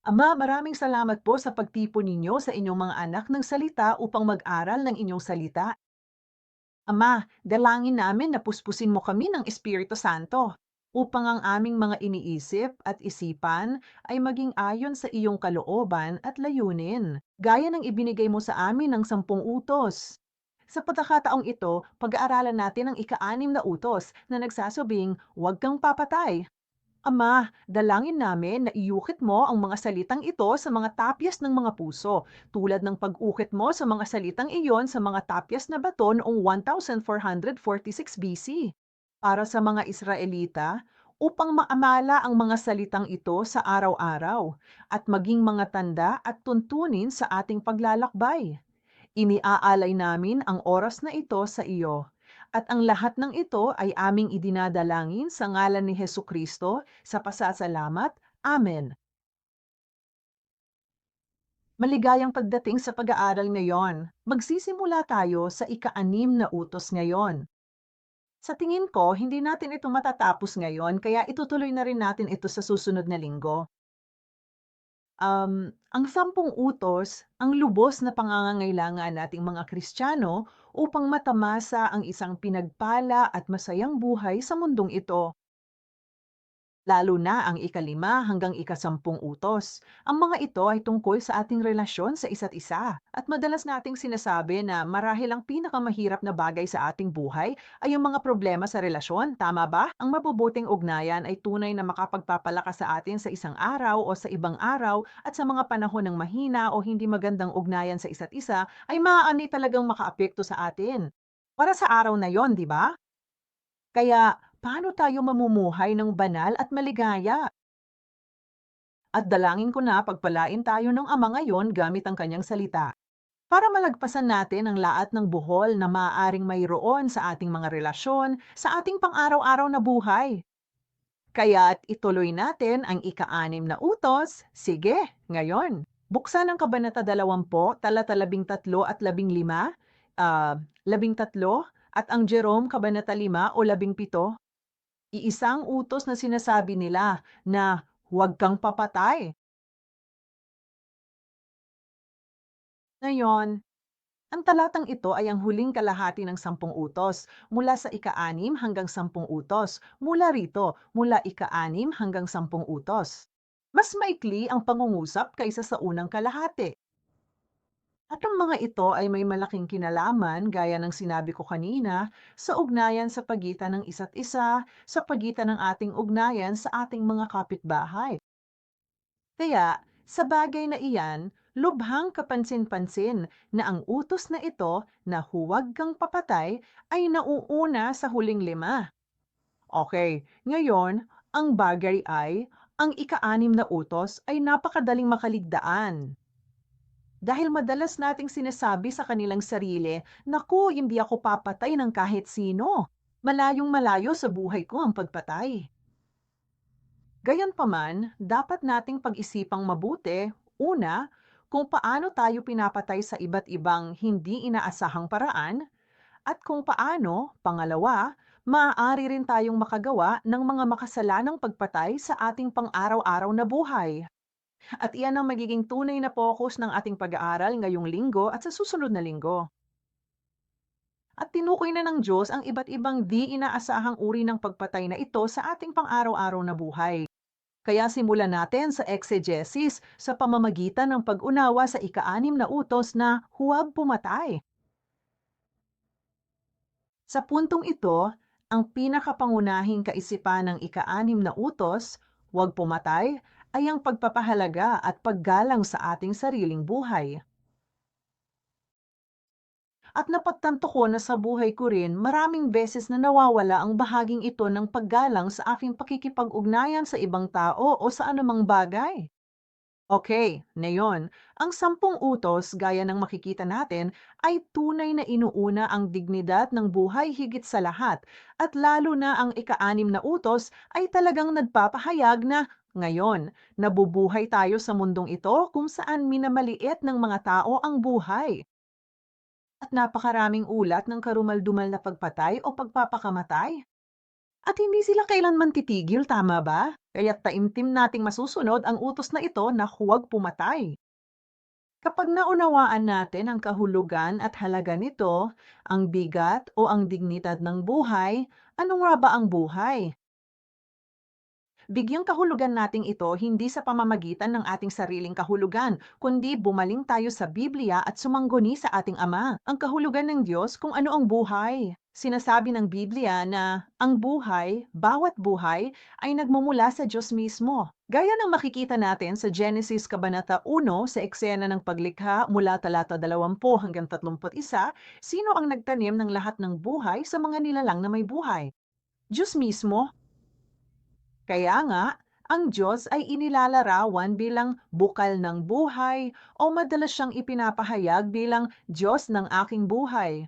Ama, maraming salamat po sa pagtipon ninyo sa inyong mga anak ng salita upang mag-aral ng inyong salita. Ama, dalangin namin na puspusin mo kami ng Espiritu Santo upang ang aming mga iniisip at isipan ay maging ayon sa iyong kalooban at layunin, gaya ng ibinigay mo sa amin ng 10 utos. Sa pagkakataong ito, pag-aaralan natin ang ika-6 na utos na nagsasabing, huwag kang papatay. Ama, dalangin namin na iukit mo ang mga salitang ito sa mga tapyas ng mga puso, tulad ng pag-ukit mo sa mga salitang iyon sa mga tapyas na bato noong 1446 BC. Para sa mga Israelita, upang maamala ang mga salitang ito sa araw-araw at maging mga tanda at tuntunin sa ating paglalakbay. Iniaalay namin ang oras na ito sa iyo. At ang lahat ng ito ay aming idinadalangin sa ngalan ni Hesu Kristo sa pasasalamat. Amen. Maligayang pagdating sa pag-aaral ngayon. Magsisimula tayo sa ika-6 na utos ngayon. Sa tingin ko, hindi natin ito matatapos ngayon, kaya itutuloy na rin natin ito sa susunod na linggo. Ang 10 utos ang lubos na pangangangailangan nating mga Kristiyano upang matamasa ang isang pinagpala at masayang buhay sa mundong ito. Lalo na ang ika-5 hanggang ika-10 utos. Ang mga ito ay tungkol sa ating relasyon sa isa't isa. At madalas nating sinasabi na marahil ang pinakamahirap na bagay sa ating buhay ay yung mga problema sa relasyon. Tama ba? Ang mabubuting ugnayan ay tunay na makapagpapalakas sa atin sa isang araw o sa ibang araw, at sa mga panahon ng mahina o hindi magandang ugnayan sa isa't isa ay maaani talagang makaapekto sa atin. Para sa araw na yon, di ba? Kaya, paano tayo mamumuhay ng banal at maligaya? At dalangin ko na pagpalain tayo ng Ama ngayon gamit ang kanyang salita, para malagpasan natin ang lahat ng buhol na maaaring mayroon sa ating mga relasyon, sa ating pang-araw-araw na buhay. Kaya't ituloy natin ang ika-6 na utos. Sige, ngayon. Buksan ang Kabanata 20, talata 13 at 15, 13, at ang Jerome Kabanata 5 o 17. Iisang utos na sinasabi nila na huwag kang papatay. Ngayon, ang talatang ito ay ang huling kalahati ng 10 utos, mula sa ika-6 hanggang 10 utos, mula rito, mula ika-6 hanggang 10 utos. Mas maikli ang pangungusap kaysa sa unang kalahati. At ang mga ito ay may malaking kinalaman, gaya ng sinabi ko kanina, sa ugnayan sa pagitan ng isa't isa, sa pagitan ng ating ugnayan sa ating mga kapitbahay. Kaya, sa bagay na iyan, lubhang kapansin-pansin na ang utos na ito na huwag kang papatay ay nauuna sa huling 5. Okay, ngayon, ang bagay ay, ang ika-6 na utos ay napakadaling makaligdaan. Dahil madalas nating sinasabi sa kanilang sarili, naku, hindi ako papatay ng kahit sino. Malayong malayo sa buhay ko ang pagpatay. Gayunpaman, dapat nating pag-isipang mabuti, una, kung paano tayo pinapatay sa iba't ibang hindi inaasahang paraan, at kung paano, pangalawa, maaari rin tayong makagawa ng mga makasalanang pagpatay sa ating pang-araw-araw na buhay. At iyan ang magiging tunay na focus ng ating pag-aaral ngayong linggo at sa susunod na linggo. At tinukoy na ng Diyos ang iba't ibang di inaasahang uri ng pagpatay na ito sa ating pang-araw-araw na buhay. Kaya simulan natin sa exegesis sa pamamagitan ng pag-unawa sa ika-6 na utos na huwag pumatay. Sa puntong ito, ang pinakapangunahing kaisipan ng ika-6 na utos, huwag pumatay, ay ang pagpapahalaga at paggalang sa ating sariling buhay. At napagtanto ko na sa buhay ko rin, maraming beses na nawawala ang bahaging ito ng paggalang sa aking pakikipag-ugnayan sa ibang tao o sa anumang bagay. Okay, ngayon, ang 10 utos, gaya ng makikita natin, ay tunay na inuuna ang dignidad ng buhay higit sa lahat, at lalo na ang ika-6 na utos ay talagang nagpapahayag na ngayon, nabubuhay tayo sa mundong ito kung saan minamaliit ng mga tao ang buhay. At napakaraming ulat ng karumal-dumal na pagpatay o pagpapakamatay. At hindi sila kailanman titigil, tama ba? Kaya't taimtim nating masusunod ang utos na ito na huwag pumatay. Kapag naunawaan natin ang kahulugan at halaga nito, ang bigat o ang dignidad ng buhay, ano nga ba ang buhay? Bigyang kahulugan nating ito hindi sa pamamagitan ng ating sariling kahulugan, kundi bumaling tayo sa Biblia at sumangguni sa ating Ama. Ang kahulugan ng Diyos kung ano ang buhay. Sinasabi ng Biblia na ang buhay, bawat buhay, ay nagmumula sa Diyos mismo. Gaya ng makikita natin sa Genesis Kabanata 1 sa eksena ng paglikha mula talata 20 hanggang 31, sino ang nagtanim ng lahat ng buhay sa mga nilalang na may buhay? Diyos mismo. Kaya nga, ang Diyos ay inilalarawan bilang bukal ng buhay o madalas siyang ipinapahayag bilang Diyos ng aking buhay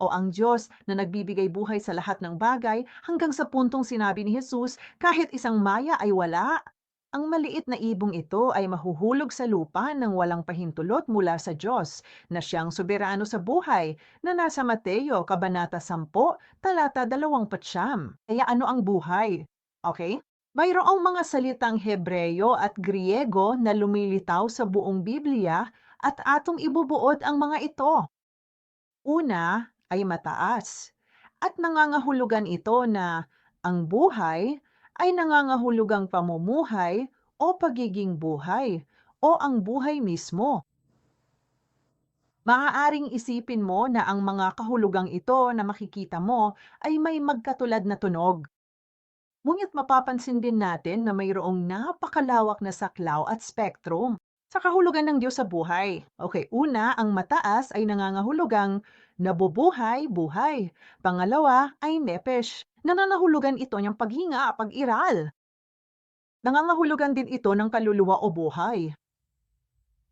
o ang Diyos na nagbibigay buhay sa lahat ng bagay hanggang sa puntong sinabi ni Jesus, kahit isang maya ay wala. Ang maliit na ibong ito ay mahuhulog sa lupa nang walang pahintulot mula sa Diyos na siyang soberano sa buhay na nasa Mateo Kabanata 10, talata 29. Kaya ano ang buhay? Okay? Mayroong mga salitang Hebreyo at Griego na lumilitaw sa buong Biblia at atong ibubuod ang mga ito. Una ay mataas at nangangahulugan ito na ang buhay ay nangangahulugang pamumuhay o pagiging buhay o ang buhay mismo. Maaaring isipin mo na ang mga kahulugang ito na makikita mo ay may magkatulad na tunog. Ngunit mapapansin din natin na mayroong napakalawak na saklaw at spektrum sa kahulugan ng Diyos sa buhay. Okay, una, ang mataas ay nangangahulugang nabubuhay, buhay. Pangalawa ay nepesh. Nangangahulugan ito niyang paghinga, pag-iral. Nangangahulugan din ito ng kaluluwa o buhay.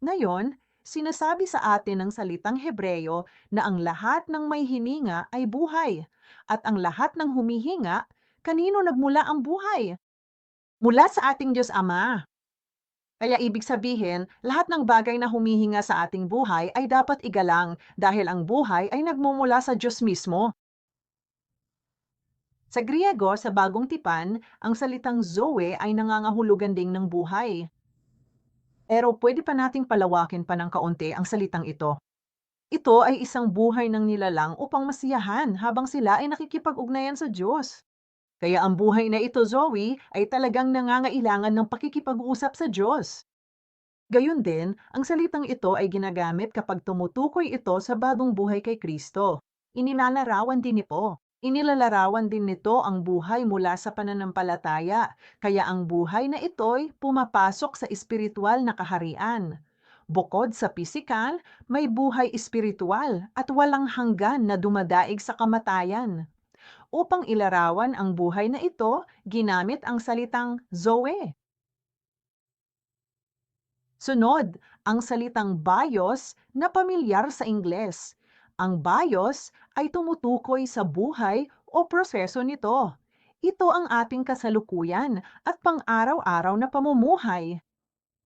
Ngayon, sinasabi sa atin ng salitang Hebreyo na ang lahat ng may hininga ay buhay, at ang lahat ng humihinga, kanino nagmula ang buhay? Mula sa ating Diyos Ama. Kaya ibig sabihin, lahat ng bagay na humihinga sa ating buhay ay dapat igalang dahil ang buhay ay nagmumula sa Diyos mismo. Sa Griego, sa Bagong Tipan, ang salitang Zoe ay nangangahulugan ding ng buhay. Pero pwede pa nating palawakin pa ng kaunti ang salitang ito. Ito ay isang buhay ng nilalang upang masiyahan habang sila ay nakikipag-ugnayan sa Diyos. Kaya ang buhay na ito, Zoe, ay talagang nangangailangan ng pakikipag-usap sa Diyos. Gayun din, ang salitang ito ay ginagamit kapag tumutukoy ito sa bagong buhay kay Kristo. Inilalarawan din nito ang buhay mula sa pananampalataya, kaya ang buhay na ito'y pumapasok sa espiritual na kaharian. Bukod sa pisikal, may buhay espiritual at walang hanggan na dumadaig sa kamatayan. Upang ilarawan ang buhay na ito, ginamit ang salitang Zoe. Sunod, ang salitang bios na pamilyar sa Ingles. Ang bios ay tumutukoy sa buhay o proseso nito. Ito ang ating kasalukuyan at pang-araw-araw na pamumuhay.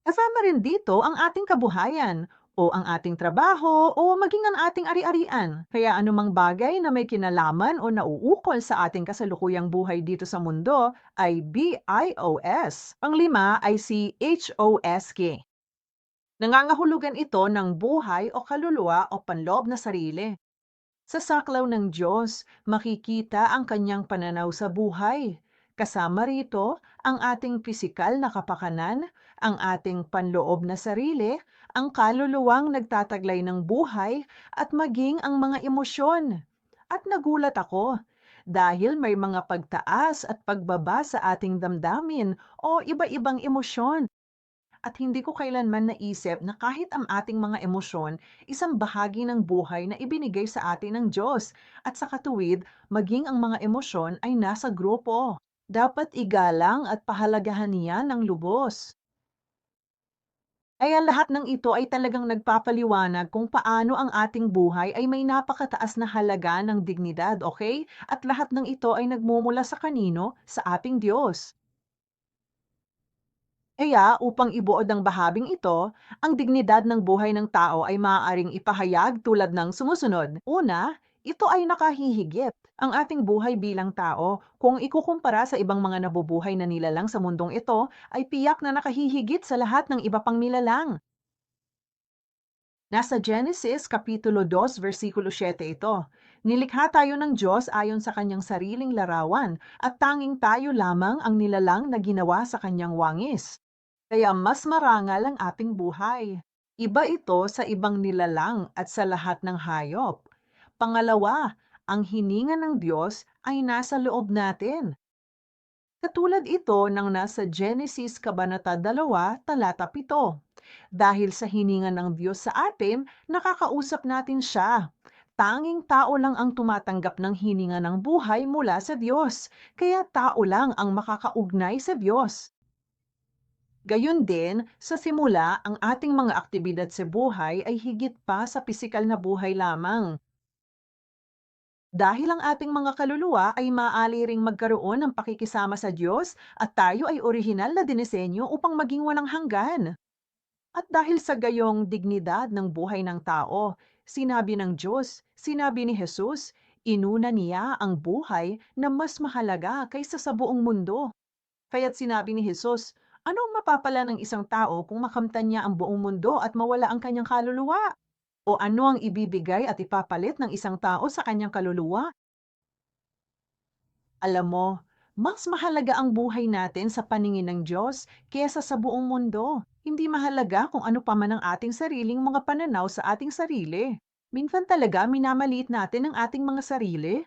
Kasama rin dito ang ating kabuhayan o ang ating trabaho o maging ang ating ari-arian. Kaya anumang bagay na may kinalaman o nauukol sa ating kasalukuyang buhay dito sa mundo ay BIOS. Panglima ay si HOSK. Nangangahulugan ito ng buhay o kaluluwa o panloob na sarili. Sa saklaw ng Diyos, makikita ang kanyang pananaw sa buhay. Kasama rito ang ating pisikal na kapakanan, ang ating panloob na sarili, ang kaluluwang nagtataglay ng buhay, at maging ang mga emosyon. At nagulat ako dahil may mga pagtaas at pagbaba sa ating damdamin o iba-ibang emosyon. At hindi ko kailanman naisip na kahit ang ating mga emosyon, isang bahagi ng buhay na ibinigay sa atin ng Diyos. At sa katuwid, maging ang mga emosyon ay nasa grupo. Dapat igalang at pahalagahan niya ng lubos. Kaya lahat ng ito ay talagang nagpapaliwanag kung paano ang ating buhay ay may napakataas na halaga ng dignidad, okay? At lahat ng ito ay nagmumula sa kanino? Sa ating Diyos. Kaya upang ibuod ang bahabing ito, ang dignidad ng buhay ng tao ay maaaring ipahayag tulad ng sumusunod. Una, ito ay nakahihigit. Ang ating buhay bilang tao, kung ikukumpara sa ibang mga nabubuhay na nilalang sa mundong ito, ay piyak na nakahihigit sa lahat ng iba pang nilalang. Nasa Genesis Kapitulo 2, versikulo 7 ito. Nilikha tayo ng Diyos ayon sa kanyang sariling larawan at tanging tayo lamang ang nilalang na ginawa sa kanyang wangis. Kaya mas marangal ang ating buhay. Iba ito sa ibang nilalang at sa lahat ng hayop. Pangalawa, ang hininga ng Diyos ay nasa loob natin. Katulad ito ng nasa Genesis Kabanata 2, talata 7. Dahil sa hininga ng Diyos sa atin, nakakausap natin siya. Tanging tao lang ang tumatanggap ng hininga ng buhay mula sa Diyos, kaya tao lang ang makakaugnay sa Diyos. Gayun din, sa simula, ang ating mga aktibidad sa buhay ay higit pa sa pisikal na buhay lamang. Dahil ang ating mga kaluluwa ay maaari ring magkaroon ng pakikisama sa Diyos at tayo ay orihinal na dinisenyo upang maging walang hanggan. At dahil sa gayong dignidad ng buhay ng tao, sinabi ng Diyos, sinabi ni Jesus, inuna niya ang buhay na mas mahalaga kaysa sa buong mundo. Kaya't sinabi ni Jesus, anong mapapala ng isang tao kung makamtan niya ang buong mundo at mawala ang kanyang kaluluwa? O ano ang ibibigay at ipapalit ng isang tao sa kanyang kaluluwa? Alam mo, mas mahalaga ang buhay natin sa paningin ng Diyos kaysa sa buong mundo. Hindi mahalaga kung ano pa man ang ating sariling mga pananaw sa ating sarili. Minsan talaga minamaliit natin ang ating mga sarili.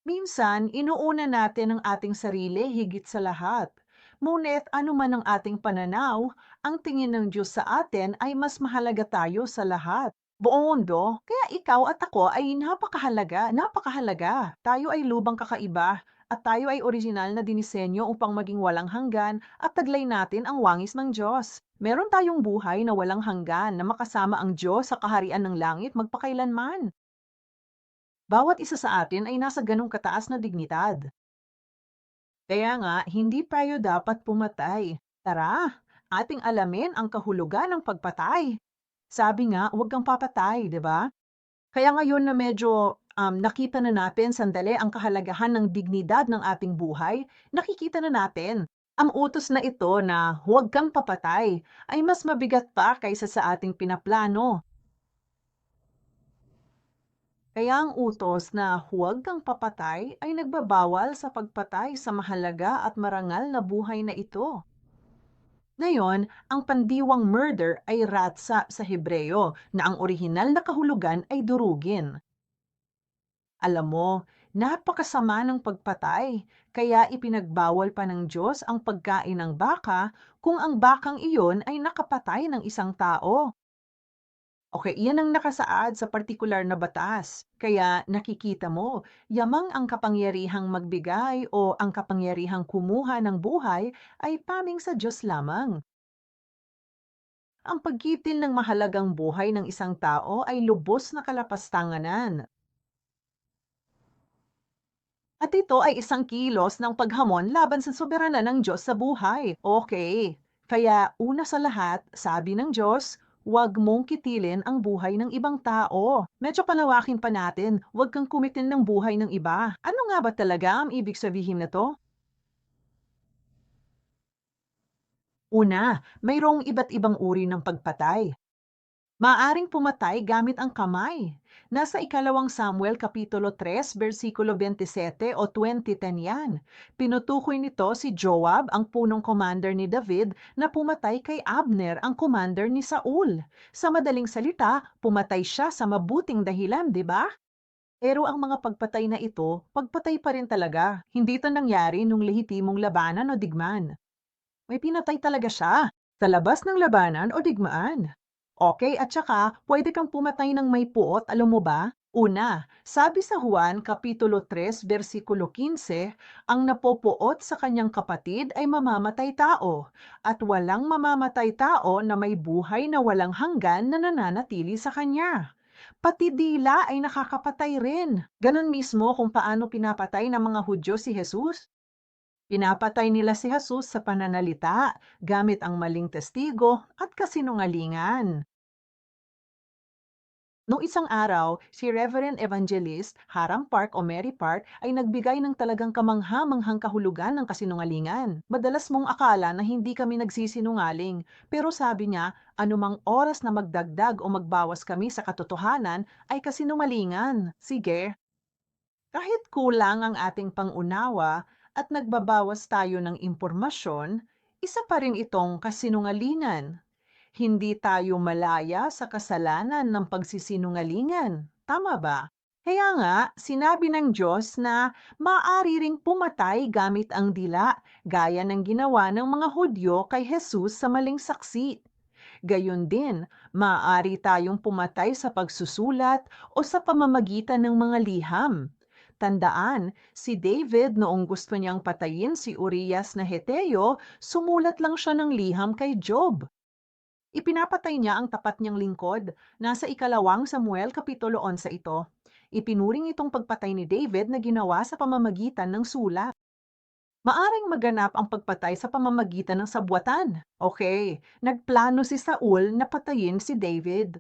Minsan, inuuna natin ang ating sarili higit sa lahat. Ngunit ano man ang ating pananaw, ang tingin ng Diyos sa atin ay mas mahalaga tayo sa lahat. Buong mundo, kaya ikaw at ako ay napakahalaga, napakahalaga. Tayo ay lubang kakaiba at tayo ay original na dinisenyo upang maging walang hanggan at taglay natin ang wangis ng Diyos. Meron tayong buhay na walang hanggan na makasama ang Diyos sa kaharian ng langit magpakailanman. Bawat isa sa atin ay nasa ganong kataas na dignidad. Kaya nga, hindi tayo dapat pumatay. Tara, ating alamin ang kahulugan ng pagpatay. Sabi nga, huwag kang papatay, di ba? Kaya ngayon na medyo nakita na natin sandali ang kahalagahan ng dignidad ng ating buhay, nakikita na natin ang utos na ito na huwag kang papatay ay mas mabigat pa kaysa sa ating pinaplano. Kaya ang utos na huwag kang papatay ay nagbabawal sa pagpatay sa mahalaga at marangal na buhay na ito. Ngayon, ang pandiwang murder ay ratsa sa Hebreo na ang orihinal na kahulugan ay durugin. Alam mo, napakasama ng pagpatay, kaya ipinagbawal pa ng Diyos ang pagkain ng baka kung ang bakang iyon ay nakapatay ng isang tao. Okay, iyan ang nakasaad sa partikular na batas. Kaya nakikita mo, yamang ang kapangyarihang magbigay o ang kapangyarihang kumuha ng buhay ay paming sa Diyos lamang. Ang pagkitil ng mahalagang buhay ng isang tao ay lubos na kalapastanganan. At ito ay isang kilos ng paghamon laban sa soberana ng Diyos sa buhay. Okay, kaya una sa lahat, sabi ng Diyos, huwag mong kitilin ang buhay ng ibang tao. Medyo palawakin pa natin, huwag kang kumitil ng buhay ng iba. Ano nga ba talaga ang ibig sabihin na to? Una, mayroong iba't ibang uri ng pagpatay. Maaring pumatay gamit ang kamay. Nasa ikalawang Samuel Kapitulo 3, versikulo 27 o 20:10 yan. Pinutukoy nito si Joab, ang punong commander ni David, na pumatay kay Abner, ang commander ni Saul. Sa madaling salita, pumatay siya sa mabuting dahilan, di ba? Pero ang mga pagpatay na ito, pagpatay pa rin talaga. Hindi ito nangyari nung lehitimong labanan o digmaan. May pinatay talaga siya sa labas ng labanan o digmaan. Okay, at saka pwede kang pumatay ng may puot, alam mo ba? Una, sabi sa Juan Kapitulo 3, versikulo 15, ang napopuot sa kanyang kapatid ay mamamatay tao, at walang mamamatay tao na may buhay na walang hanggan na nananatili sa kanya. Pati dila ay nakakapatay rin. Ganon mismo kung paano pinapatay ng mga Hudyo si Jesus. Pinapatay nila si Jesus sa pananalita gamit ang maling testigo at kasinungalingan. Noong isang araw, si Reverend Evangelist Harang Park o Mary Park ay nagbigay ng talagang kamangha-manghang kahulugan ng kasinungalingan. Madalas mong akala na hindi kami nagsisinungaling, pero sabi niya, anumang oras na magdagdag o magbawas kami sa katotohanan ay kasinungalingan. Sige, kahit kulang ang ating pangunawa at nagbabawas tayo ng impormasyon, isa pa rin itong kasinungalingan. Hindi tayo malaya sa kasalanan ng pagsisinungalingan. Tama ba? Kaya nga, sinabi ng Diyos na maaari ring pumatay gamit ang dila, gaya ng ginawa ng mga Hudyo kay Jesus sa maling saksi. Gayon din, maaari tayong pumatay sa pagsusulat o sa pamamagitan ng mga liham. Tandaan, si David noong gusto niyang patayin si Urias na Heteo, sumulat lang siya ng liham kay Job. Ipinapatay niya ang tapat niyang lingkod. Nasa ikalawang Samuel Kapitulo 11 ito. Ipinuring itong pagpatay ni David na ginawa sa pamamagitan ng sulat. Maaring maganap ang pagpatay sa pamamagitan ng sabwatan. Okay, nagplano si Saul na patayin si David.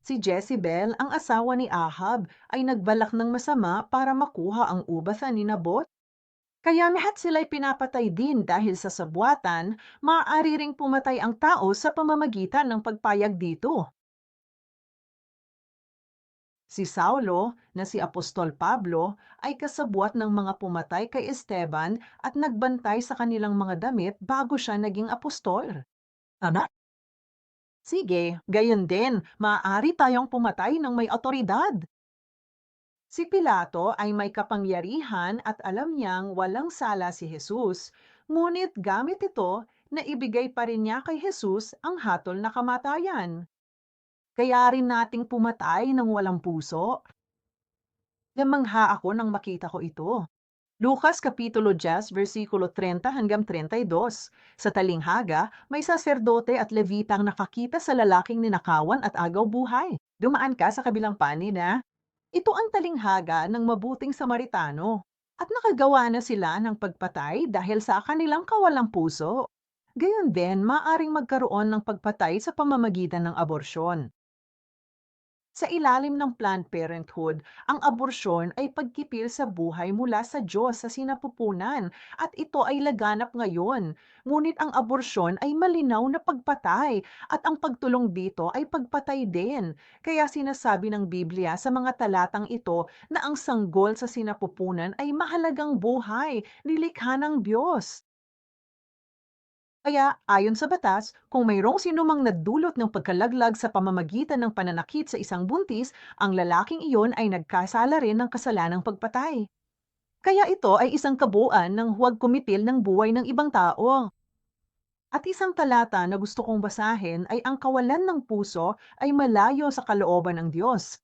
Si Jezebel, ang asawa ni Ahab, ay nagbalak ng masama para makuha ang ubatan ni Nabot. Kaya lahat sila'y pinapatay din dahil sa sabwatan, maaari ring pumatay ang tao sa pamamagitan ng pagpayag dito. Si Saulo, na si Apostol Pablo, ay kasabwat ng mga pumatay kay Esteban at nagbantay sa kanilang mga damit bago siya naging apostol. Tama? Sige, gayon din, maaari tayong pumatay ng may otoridad. Si Pilato ay may kapangyarihan at alam niyang walang sala si Jesus, ngunit gamit ito na ibigay pa rin niya kay Jesus ang hatol na kamatayan. Kaya rin nating pumatay ng walang puso. Namangha ako nang makita ko ito. Lucas Kapitulo 10, versikulo 30 hanggang 32. Sa talinghaga, may saserdote at levitang nakakita sa lalaking ninakawan at agaw buhay. Dumaan ka sa kabilang panig na ito ang talinghaga ng mabuting Samaritano. At nakagawa na sila ng pagpatay dahil sa kanilang kawalang puso. Gayon din, maaring magkaroon ng pagpatay sa pamamagitan ng aborsyon. Sa ilalim ng Planned Parenthood, ang aborsyon ay pagkipil sa buhay mula sa Diyos sa sinapupunan at ito ay laganap ngayon. Ngunit ang aborsyon ay malinaw na pagpatay at ang pagtulong dito ay pagpatay din. Kaya sinasabi ng Biblia sa mga talatang ito na ang sanggol sa sinapupunan ay mahalagang buhay, nilikha ng Diyos. Kaya, ayon sa batas, kung mayroong sinumang nadulot ng pagkalaglag sa pamamagitan ng pananakit sa isang buntis, ang lalaking iyon ay nagkasala rin ng kasalanang pagpatay. Kaya ito ay isang kabuuan ng huwag kumitil ng buhay ng ibang tao. At isang talata na gusto kong basahin ay ang kawalan ng puso ay malayo sa kalooban ng Diyos.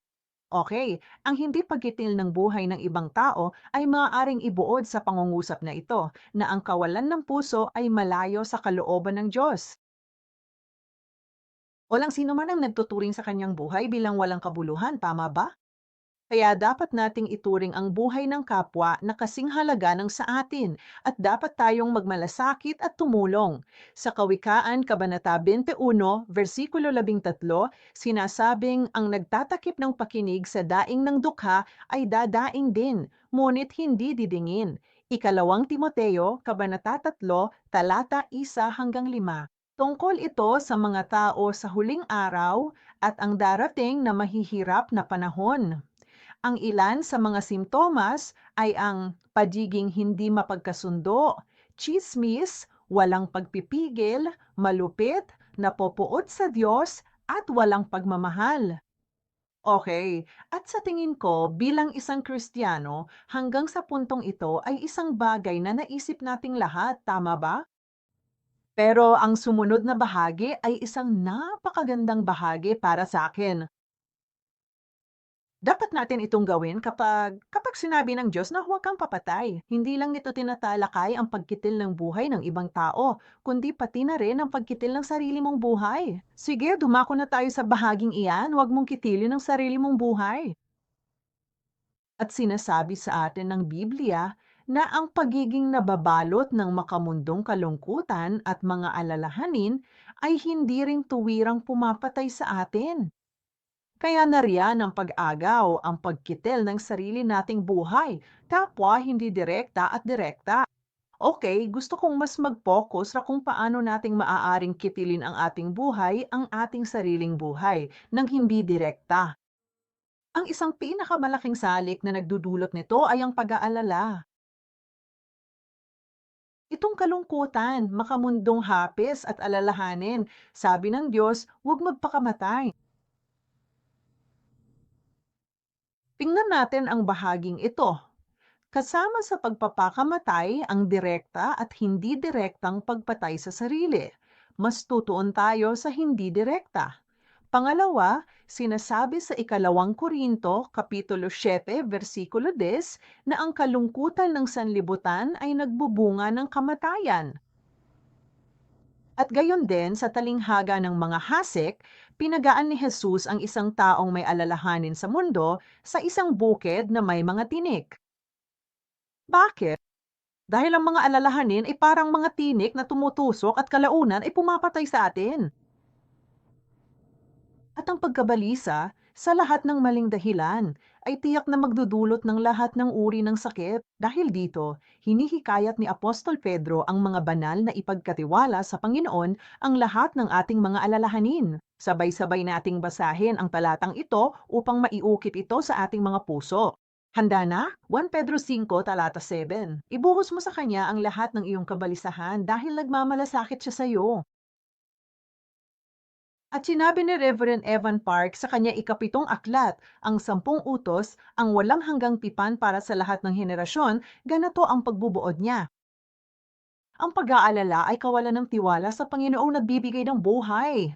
Okay, ang hindi pagkitil ng buhay ng ibang tao ay maaaring ibuod sa pangungusap na ito na ang kawalan ng puso ay malayo sa kalooban ng Diyos. Walang sino man ang nagtuturing sa kanyang buhay bilang walang kabuluhan, tama ba? Kaya dapat nating ituring ang buhay ng kapwa na kasing halaga ng sa atin at dapat tayong magmalasakit at tumulong. Sa Kawikaan, Kabanata 21, versikulo 13, sinasabing ang nagtatakip ng pakinig sa daing ng dukha ay dadaing din, ngunit hindi didingin. Ikalawang Timoteo, Kabanata 3, talata 1 hanggang 5. Tungkol ito sa mga tao sa huling araw at ang darating na mahihirap na panahon. Ang ilan sa mga simptomas ay ang pagiging hindi mapagkasundo, chismis, walang pagpipigil, malupit, napopuot sa Diyos, at walang pagmamahal. Okay, at sa tingin ko bilang isang Kristiyano, hanggang sa puntong ito ay isang bagay na naisip nating lahat, tama ba? Pero ang sumunod na bahagi ay isang napakagandang bahagi para sa akin. Dapat natin itong gawin kapag sinabi ng Diyos na huwag kang papatay. Hindi lang nito tinatalakay ang pagkitil ng buhay ng ibang tao, kundi pati na rin ang pagkitil ng sarili mong buhay. Sige, dumako na tayo sa bahaging iyan, huwag mong kitilin ang sarili mong buhay. At sinasabi sa atin ng Biblia na ang pagiging nababalot ng makamundong kalungkutan at mga alalahanin ay hindi rin tuwirang pumapatay sa atin. Kaya nariyan ang pag-agaw, ang pagkitil ng sarili nating buhay, kapwa hindi direkta at direkta. Okay, gusto kong mas mag-focus sa kung paano nating maaaring kitilin ang ating buhay, ang ating sariling buhay, nang hindi direkta. Ang isang pinakamalaking salik na nagdudulot nito ay ang pag-aalala. Itong kalungkutan, makamundong hapes at alalahanin. Sabi ng Diyos, huwag magpakamatay. Tingnan natin ang bahaging ito. Kasama sa pagpapakamatay ang direkta at hindi direktang pagpatay sa sarili. Mas tutuon tayo sa hindi direkta. Pangalawa, sinasabi sa ikalawang Korinto, Kapitulo 7, versikulo 10, na ang kalungkutan ng sanlibutan ay nagbubunga ng kamatayan. At gayon din sa talinghaga ng mga hasik, pinagaan ni Jesus ang isang taong may alalahanin sa mundo sa isang bukid na may mga tinik. Bakit? Dahil ang mga alalahanin ay parang mga tinik na tumutusok at kalaunan ay pumapatay sa atin. At ang pagkabalisa, sa lahat ng maling dahilan, ay tiyak na magdudulot ng lahat ng uri ng sakit. Dahil dito, hinihikayat ni Apostol Pedro ang mga banal na ipagkatiwala sa Panginoon ang lahat ng ating mga alalahanin. Sabay-sabay nating basahin ang talatang ito upang maiukit ito sa ating mga puso. Handa na? 1 Pedro 5, talata 7. Ibuhos mo sa kanya ang lahat ng iyong kabalisahan dahil nagmamalasakit siya sa iyo. At sinabi ni Reverend Evan Park sa kanya ikapitong aklat, ang 10 utos, ang walang hanggang tipan para sa lahat ng henerasyon, ganito ang pagbubuod niya. Ang pag-aalala ay kawalan ng tiwala sa Panginoong nagbibigay ng buhay.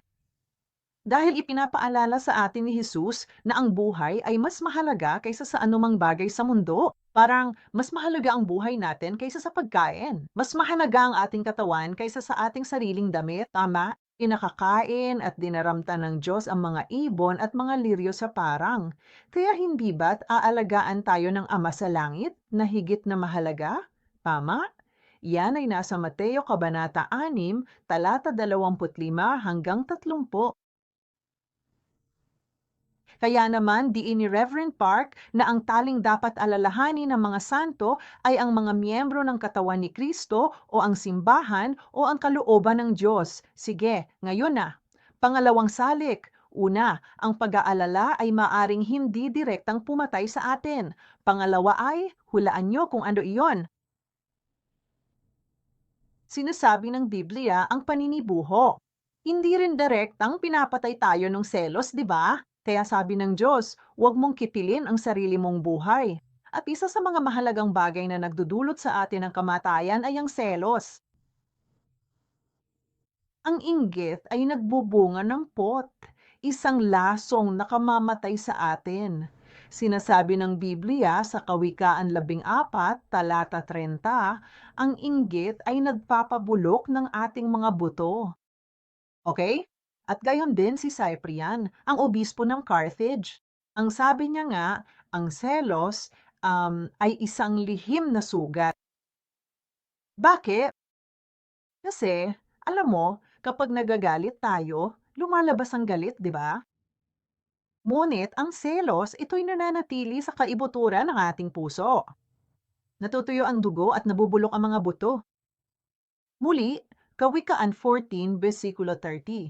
Dahil ipinapaalala sa atin ni Jesus na ang buhay ay mas mahalaga kaysa sa anumang bagay sa mundo. Parang mas mahalaga ang buhay natin kaysa sa pagkain. Mas mahalaga ang ating katawan kaysa sa ating sariling damit, tama? Pinakakain at dinaramta ng Diyos ang mga ibon at mga liryo sa parang. Kaya hindi ba't aalagaan tayo ng Ama sa Langit na higit na mahalaga? Tama? Yan ay nasa Mateo Kabanata 6, talata 25 hanggang 30. Kaya naman diin ni Reverend Park na ang taling dapat alalahanin ng mga santo ay ang mga miyembro ng katawan ni Kristo o ang simbahan o ang kalooban ng Diyos. Sige, ngayon na. Pangalawang salik. Una, ang pag-aalala ay maaring hindi direktang pumatay sa atin. Pangalawa ay, hulaan nyo kung ano iyon. Sinasabi ng Biblia ang paninibuho. Hindi rin direktang pinapatay tayo ng selos, di ba? Kaya sabi ng Diyos, huwag mong kitilin ang sarili mong buhay. At isa sa mga mahalagang bagay na nagdudulot sa atin ng kamatayan ay ang selos. Ang inggit ay nagbubunga ng pot, isang lasong nakamamatay sa atin. Sinasabi ng Biblia sa Kawikaan 14, talata 30, ang inggit ay nagpapabulok ng ating mga buto. Okay? At gayon din si Cyprian, ang obispo ng Carthage. Ang sabi niya nga, ang selos ay isang lihim na sugat. Bakit? Kasi, alam mo, kapag nagagalit tayo, lumalabas ang galit, di ba? Ngunit ang selos, ito'y nananatili sa kaibuturan ng ating puso. Natutuyo ang dugo at nabubulok ang mga buto. Muli, Kawikaan 14, versikulo 30.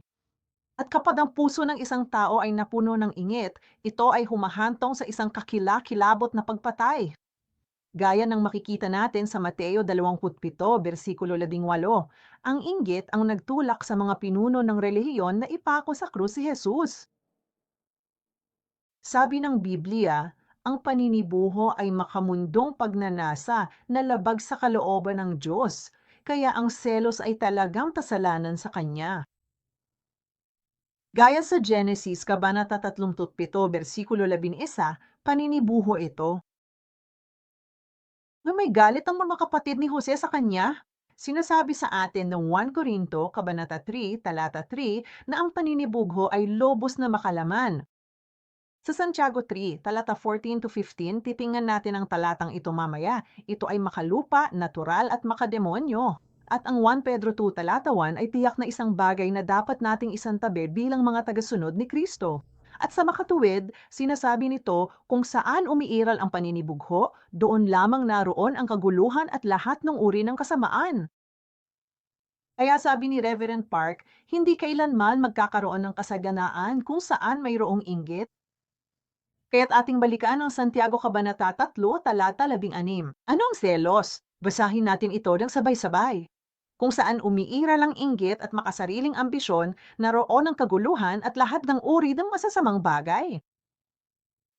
At kapag ang puso ng isang tao ay napuno ng ingit, ito ay humahantong sa isang kakilakilabot na pagpatay. Gaya ng makikita natin sa Mateo 27, versikulo 18, ang inggit ang nagtulak sa mga pinuno ng relihiyon na ipako sa krus si Jesus. Sabi ng Biblia, ang paninibuho ay makamundong pagnanasa na labag sa kalooban ng Diyos, kaya ang selos ay talagang kasalanan sa Kanya. Gaya sa Genesis, Kabanata 37, versikulo 11, paninibuho ito. Na may galit ang mga kapatid ni Jose sa kanya. Sinasabi sa atin ng 1 Corinto, Kabanata 3, talata 3, na ang paninibugho ay lobos na makalaman. Sa Santiago 3, talata 14 to 15, titingnan natin ang talatang ito mamaya. Ito ay makalupa, natural at makademonyo. At ang 1 Pedro 2, talata 1 ay tiyak na isang bagay na dapat nating isantabi bilang mga tagasunod ni Kristo. At sa makatuwid, sinasabi nito kung saan umiiral ang paninibugho, doon lamang naroon ang kaguluhan at lahat ng uri ng kasamaan. Kaya sabi ni Reverend Park, hindi kailanman magkakaroon ng kasaganaan kung saan mayroong inggit. Kaya't ating balikan ang Santiago Kabanata 3, talata 16. Anong selos? Basahin natin ito ng sabay-sabay. Kung saan umiiral ang inggit at makasariling ambisyon, naroon ang kaguluhan at lahat ng uri ng masasamang bagay.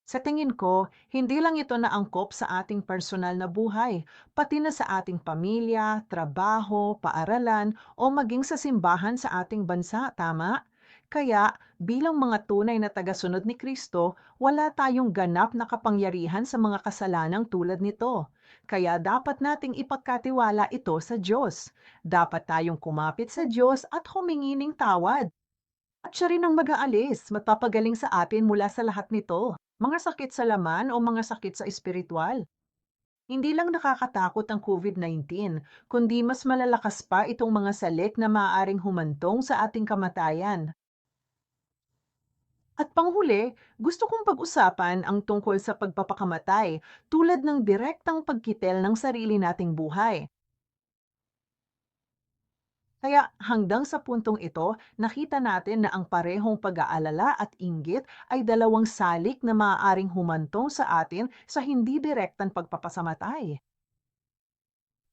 Sa tingin ko, hindi lang ito naangkop sa ating personal na buhay, pati na sa ating pamilya, trabaho, paaralan, o maging sa simbahan sa ating bansa, tama? Kaya, bilang mga tunay na tagasunod ni Kristo, wala tayong ganap na kapangyarihan sa mga kasalanang tulad nito. Kaya dapat nating ipagkatiwala ito sa Diyos. Dapat tayong kumapit sa Diyos at humingi ng tawad. At siya rin ang mag-aalis, magpapagaling sa atin mula sa lahat nito, mga sakit sa laman o mga sakit sa espiritual. Hindi lang nakakatakot ang COVID-19, kundi mas malalakas pa itong mga salik na maaaring humantong sa ating kamatayan. At panghuli, gusto kong pag-usapan ang tungkol sa pagpapakamatay tulad ng direktang pagkitel ng sarili nating buhay. Kaya hanggang sa puntong ito, nakita natin na ang parehong pag-aalala at inggit ay dalawang salik na maaaring humantong sa atin sa hindi direktang pagpapasamatay.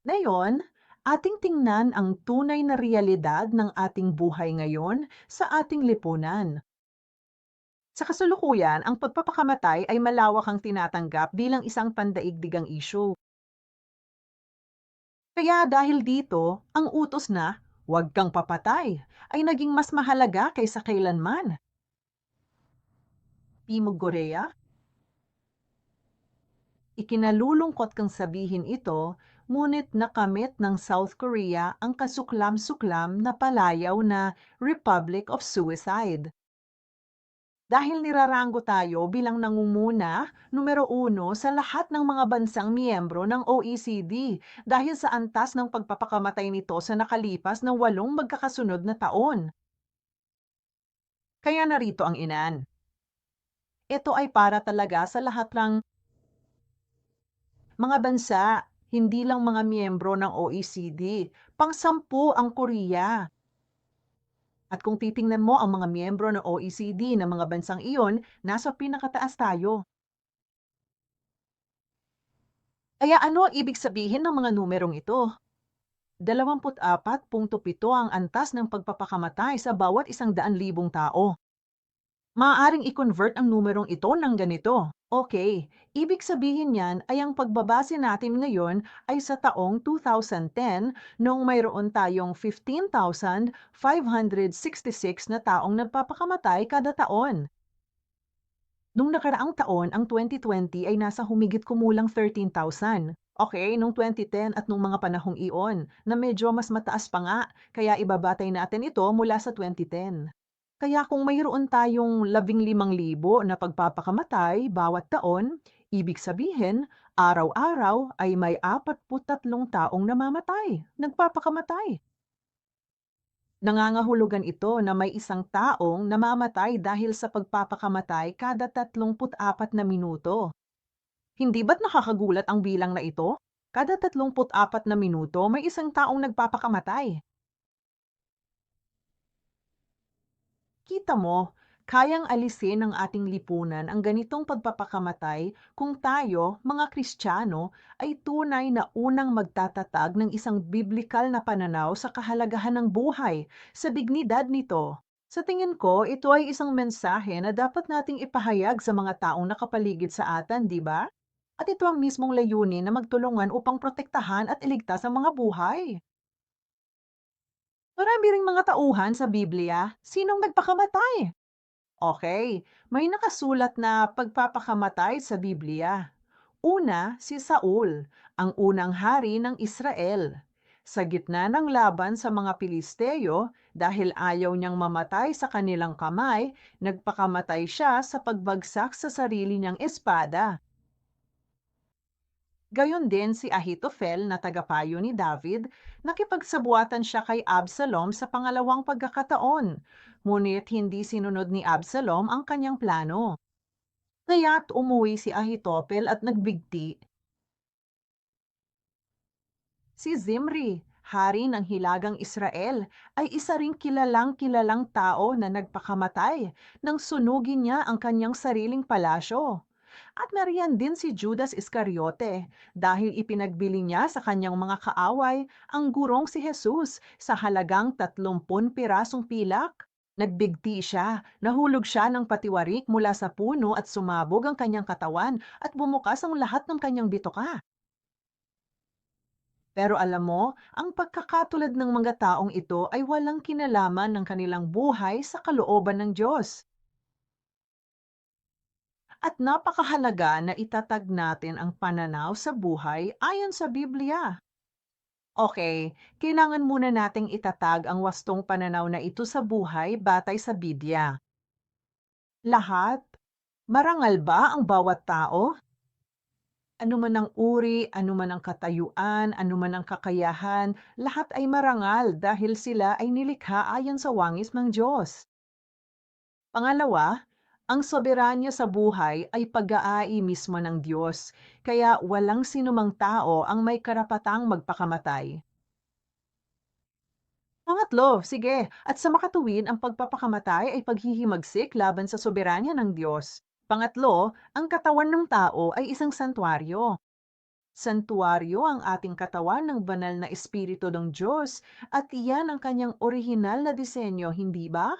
Ngayon, ating tingnan ang tunay na realidad ng ating buhay ngayon sa ating lipunan. Sa kasalukuyan, ang pagpapakamatay ay malawak ang tinatanggap bilang isang pandaigdigang issue. Kaya dahil dito, ang utos na "huwag kang papatay" ay naging mas mahalaga kaysa kailanman. Timog Korea, ikinalulungkot kang sabihin ito, ngunit nakamit ng South Korea ang kasuklam-suklam na palayaw na Republic of Suicide. Dahil nirarango tayo bilang nangunguna, numero 1 sa lahat ng mga bansang miyembro ng OECD dahil sa antas ng pagpapakamatay nito sa nakalipas na 8 magkakasunod na taon. Kaya narito ang inan. Ito ay para talaga sa lahat ng mga bansa, hindi lang mga miyembro ng OECD. Pang-10 ang Korea. At kung titingnan mo ang mga miyembro ng OECD ng mga bansang iyon, nasa pinakataas tayo. Kaya ano ang ibig sabihin ng mga numerong ito? 24.7 ang antas ng pagpapakamatay sa bawat 100,000 tao. Maaaring i-convert ang numerong ito ng ganito. Okay, ibig sabihin niyan ay ang pagbabase natin ngayon ay sa taong 2010 noong mayroon tayong 15,566 na taong nagpapakamatay kada taon. Nung nakaraang taon, ang 2020 ay nasa humigit kumulang 13,000. Okay, nung 2010 at nung mga panahong iyon, na medyo mas mataas pa nga, kaya ibabatay natin ito mula sa 2010. Kaya kung mayroon tayong 15,000 na pagpapakamatay bawat taon, ibig sabihin, araw-araw ay may 43 taong namamatay, nagpapakamatay. Nangangahulugan ito na may isang taong namamatay dahil sa pagpapakamatay kada 34 na minuto. Hindi ba't nakakagulat ang bilang na ito? Kada 34 na minuto may isang taong nagpapakamatay. Kita mo, kayang alisin ng ating lipunan ang ganitong pagpapakamatay kung tayo, mga Kristiyano, ay tunay na unang magtatatag ng isang biblikal na pananaw sa kahalagahan ng buhay, sa dignidad nito. Sa tingin ko, ito ay isang mensahe na dapat nating ipahayag sa mga taong nakapaligid sa atin, di ba? At ito ang mismong layunin na magtulungan upang protektahan at iligtas ang mga buhay. Marami ring mga tauhan sa Biblia, sinong nagpakamatay? Okay, may nakasulat na pagpapakamatay sa Biblia. Una, si Saul, ang unang hari ng Israel. Sa gitna ng laban sa mga Pilisteo, dahil ayaw niyang mamatay sa kanilang kamay, nagpakamatay siya sa pagbagsak sa sarili niyang espada. Gayon din si Ahitofel na tagapayo ni David, nakipagsabuatan siya kay Absalom sa pangalawang pagkakataon. Ngunit hindi sinunod ni Absalom ang kanyang plano. Kaya't umuwi si Ahitofel at nagbigti. Si Zimri, hari ng Hilagang Israel, ay isa ring kilalang-kilalang tao na nagpakamatay nang sunugin niya ang kanyang sariling palasyo. At nariyan din si Judas Iscariote dahil ipinagbili niya sa kanyang mga kaaway ang gurong si Jesus sa halagang 30 pirasong pilak. Nagbigti siya, nahulog siya ng patiwarik mula sa puno at sumabog ang kanyang katawan at bumukas ang lahat ng kanyang bitoka. Pero alam mo, ang pagkakatulad ng mga taong ito ay walang kinalaman ng kanilang buhay sa kalooban ng Diyos. At napakahalaga na itatag natin ang pananaw sa buhay ayon sa Biblia. Okay, kailangan muna nating itatag ang wastong pananaw na ito sa buhay batay sa Biblia. Lahat? Marangal ba ang bawat tao? Ano man ang uri, ano man ang katayuan, ano man ang kakayahan, lahat ay marangal dahil sila ay nilikha ayon sa wangis ng Diyos. Pangalawa, ang soberanya sa buhay ay pag-aay mismo ng Diyos, kaya walang sinumang tao ang may karapatang magpakamatay. Pangatlo, sige, at sa makatuwid ang pagpapakamatay ay paghihimagsik laban sa soberanya ng Diyos. Pangatlo, ang katawan ng tao ay isang santuaryo. Santuaryo ang ating katawan ng banal na Espiritu ng Diyos at iyan ang kanyang orihinal na disenyo, hindi ba?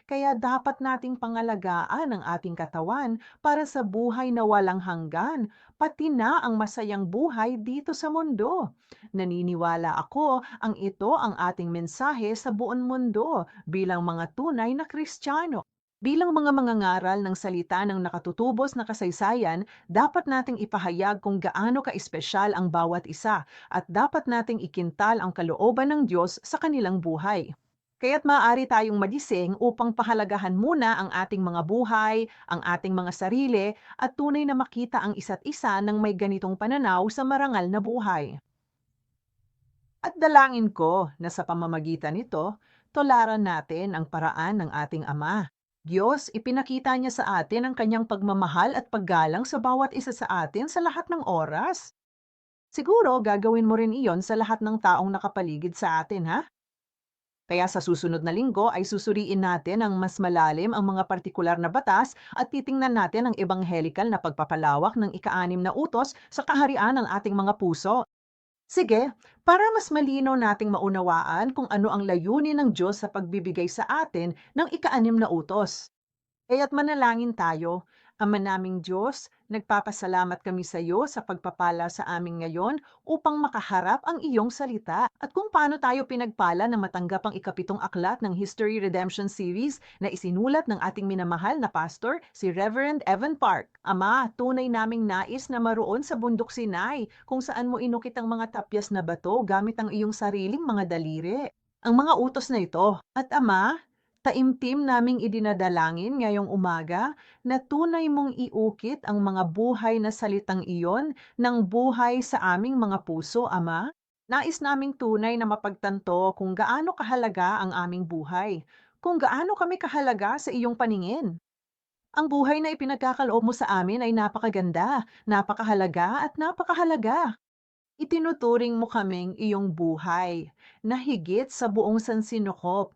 Kaya dapat nating pangalagaan ang ating katawan para sa buhay na walang hanggan, pati na ang masayang buhay dito sa mundo. Naniniwala ako ang ito ang ating mensahe sa buong mundo bilang mga tunay na Kristiyano. Bilang mga mangangaral ng salita ng nakatutubos na kasaysayan, dapat nating ipahayag kung gaano ka-espesyal ang bawat isa at dapat nating ikintal ang kalooban ng Diyos sa kanilang buhay. Kaya't maaari tayong magising upang pahalagahan muna ang ating mga buhay, ang ating mga sarili, at tunay na makita ang isa't isa ng may ganitong pananaw sa marangal na buhay. At dalangin ko na sa pamamagitan nito, tolaran natin ang paraan ng ating Ama. Diyos, ipinakita niya sa atin ang kanyang pagmamahal at paggalang sa bawat isa sa atin sa lahat ng oras. Siguro gagawin mo rin iyon sa lahat ng taong nakapaligid sa atin, ha? Kaya sa susunod na linggo ay susuriin natin ang mas malalim ang mga partikular na batas at titingnan natin ang ebanghelikal na pagpapalawak ng ika-6 na utos sa kaharian ng ating mga puso. Sige, para mas malinaw nating maunawaan kung ano ang layunin ng Diyos sa pagbibigay sa atin ng ika-6 na utos. Kaya't manalangin tayo. Ama naming Diyos, nagpapasalamat kami sa iyo sa pagpapala sa amin ngayon upang makaharap ang iyong salita at kung paano tayo pinagpala na matanggap ang ikapitong aklat ng History Redemption Series na isinulat ng ating minamahal na pastor, si Reverend Evan Park. Ama, tunay naming nais na maroon sa bundok Sinai kung saan mo inukit ang mga tapyas na bato gamit ang iyong sariling mga daliri. Ang mga utos na ito. At Ama, taimtim naming idinadalangin ngayong umaga na tunay mong iukit ang mga buhay na salitang iyon ng buhay sa aming mga puso, Ama. Nais naming tunay na mapagtanto kung gaano kahalaga ang aming buhay, kung gaano kami kahalaga sa iyong paningin. Ang buhay na ipinagkakaloob mo sa amin ay napakaganda, napakahalaga at napakahalaga. Itinuturing mo kaming iyong buhay na higit sa buong sansinukop.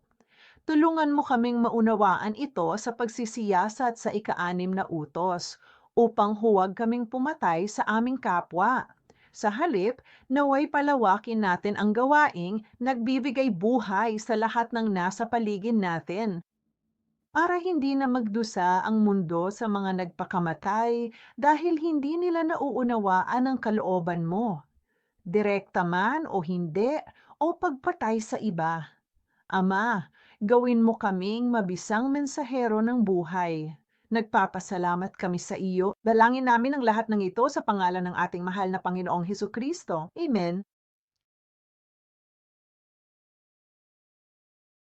Tulungan mo kaming maunawaan ito sa pagsisiyasat sa ika-6 na utos upang huwag kaming pumatay sa aming kapwa. Sa halip, naway palawakin natin ang gawaing nagbibigay buhay sa lahat ng nasa paligid natin. Para hindi na magdusa ang mundo sa mga nagpakamatay dahil hindi nila nauunawaan ang kalooban mo, direkta man o hindi, o pagpatay sa iba. Ama, gawin mo kaming mabisang mensahero ng buhay. Nagpapasalamat kami sa iyo. Dalangin namin ang lahat ng ito sa pangalan ng ating mahal na Panginoong Hesus Kristo. Amen.